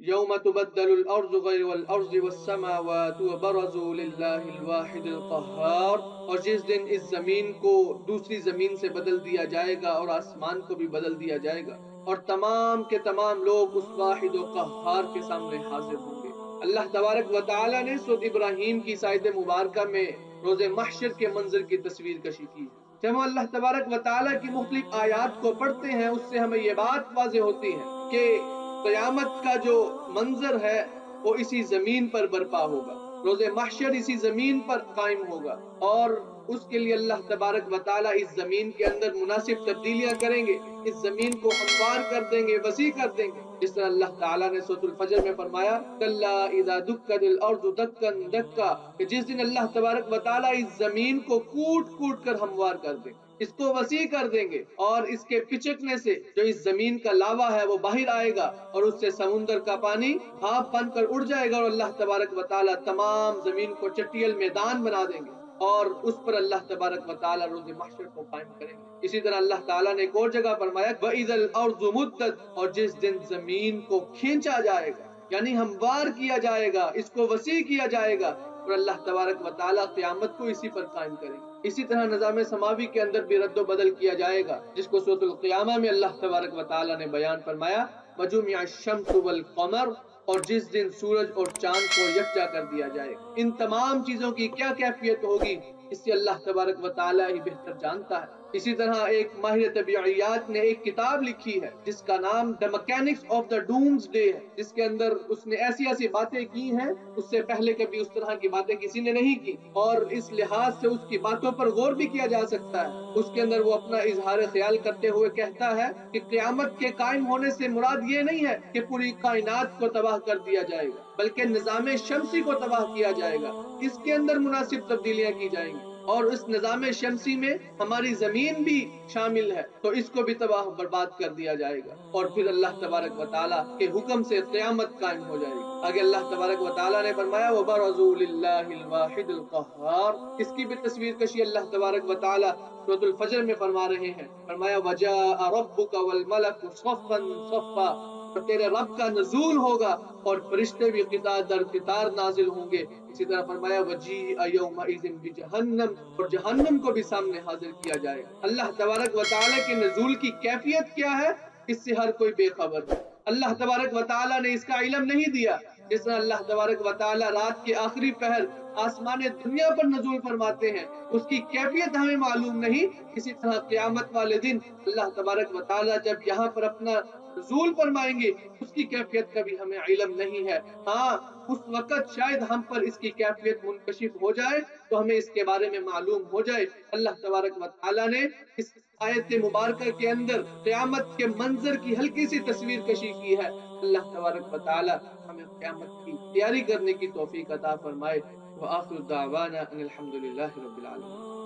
یوم تبدل الارض غیر الارض والسماوات وبرزوا للہ الواحد القہار، اور جس دن اس زمین کو دوسری زمین سے بدل دیا جائے گا اور آسمان کو بھی بدل دیا جائے گا، اور تمام کے تمام لوگ اس واحد و قہار کے سامنے حاضر ہوں گے۔ اللہ تبارک و تعالی نے سورۃ ابراہیم کی آیت مبارکہ میں روز محشر کے منظر کی تصویر کشی کی ہے۔ جب ہم اللہ تبارک و تعالی کی مختلف آیات کو پڑھتے ہیں، اس سے ہمیں یہ بات واضح ہوتی ہے کہ قیامت کا جو منظر ہے وہ اسی زمین پر برپا ہوگا، روز محشر اسی زمین پر قائم ہوگا، اور اس کے لیے اللہ تبارک و تعالیٰ اس زمین کے اندر مناسب تبدیلیاں کریں گے، اس زمین کو ہموار کر دیں گے، وسیع کر دیں گے، جس طرح اللہ تعالیٰ نے سورۃ الفجر میں فرمایا کلا اذا دکت الارض دکا دکا، کہ جس دن اللہ تبارک و تعالیٰ اس زمین کو کوٹ کوٹ کر ہموار کر دیں گے، اس کو وسیع کر دیں گے، اور اس کے پچکنے سے جو اس زمین کا لاوا ہے وہ باہر آئے گا، اور اس سے سمندر کا پانی بھاپ بن کر اڑ جائے گا، اور اللہ تبارک و تعالیٰ تمام زمین کو چٹیل میدان بنا دیں گے، اور اس پر اللہ تبارک و تعالیٰ روز محشر کو قائم کریں گے۔ اسی طرح اللہ تعالیٰ نے ایک اور جگہ فرمایا وَإِذَا الْأَرْضُ مُدَّتْ، اور جس دن زمین کو کھینچا جائے گا، یعنی ہموار کیا جائے گا، اس کو وسیع کیا جائے گا، اور اللہ تبارک و تعالیٰ قیامت کو اسی پر قائم کریں گے۔ اسی طرح نظام سماوی کے اندر بھی رد و بدل کیا جائے گا، جس کو سورۃ القیامہ میں اللہ تبارک و تعالیٰ نے بیان فرمایا وَجُمِعَ الشَّمْسُ وَالْقَمَرُ، اور جس دن سورج اور چاند کو یکجا کر دیا جائے گا۔ ان تمام چیزوں کی کیا کیفیت ہوگی اس سے اللہ تبارک و تعالیٰ ہی بہتر جانتا ہے۔ اسی طرح ایک ماہر طبیعیات نے ایک کتاب لکھی ہے جس کا نام the mechanics of the doomsday ہے، جس کے اندر اس نے ایسی ایسی باتیں کی ہیں اس سے پہلے کبھی اس طرح کی باتیں کسی نے نہیں کی، اور اس لحاظ سے اس کی باتوں پر غور بھی کیا جا سکتا ہے۔ اس کے اندر وہ اپنا اظہار خیال کرتے ہوئے کہتا ہے کہ قیامت کے قائم ہونے سے مراد یہ نہیں ہے کہ پوری کائنات کو تباہ کر دیا جائے گا، بلکہ نظام شمسی کو تباہ کیا جائے گا، اس کے اندر مناسب تبدیلیاں کی جائیں گی، اور اس نظام شمسی میں ہماری زمین بھی شامل ہے، تو اس کو بھی تباہ برباد کر دیا جائے گا، اور پھر اللہ تبارک و تعالیٰ کے حکم سے قیامت قائم ہو جائے گی۔ آگے اللہ تبارک و تعالیٰ نے فرمایا وَبَرَزُوا لِلَّهِ الْوَاحِدِ الْقَهَّارِ، اس کی بھی تصویر کشی اللہ تبارک و تعالیٰ سورۃ الفجر میں فرما رہے ہیں۔ فرمایا وَجَاءَ رَبُّكَ وَالْمَلَكُ صَفًّا صَفًّا، اور تیرے رب کا نزول ہوگا اور فرشتے بھی قطار در قطار نازل ہوں گے۔ اسی طرح فرمایا وَجِيءَ يَوْمَئِذٍ بِجَهَنَّمَ، اور جہنم کو بھی سامنے حاضر کیا جائے گا۔ اللہ تبارک و تعالیٰ کے نزول کی کیفیت کیا ہے اس سے ہر کوئی بے خبر ہے، اللہ تبارک و تعالیٰ نے اس کا علم نہیں دیا۔ جس طرح اللہ تبارک و تعالیٰ رات کے آخری پہر آسمان دنیا پر نزول فرماتے ہیں، اس کی کیفیت ہمیں معلوم نہیں، اسی طرح قیامت والے دن اللہ تبارک و تعالیٰ جب یہاں پر اپنا نزول فرمائیں گے اس کی کیفیت کا بھی ہمیں علم نہیں ہے۔ ہاں، اس وقت شاید ہم پر اس کی کیفیت منکشف ہو جائے تو ہمیں اس کے بارے میں معلوم ہو جائے۔ اللہ تبارک و تعالیٰ نے اس آیت مبارکہ کے اندر قیامت کے منظر کی ہلکی سی تصویر کشی کی ہے۔ اللہ تبارک و تعالیٰ ہمیں قیامت کی تیاری کرنے کی توفیق عطا فرمائے۔ وآخر دعوانا ان الحمد للہ رب العالمین۔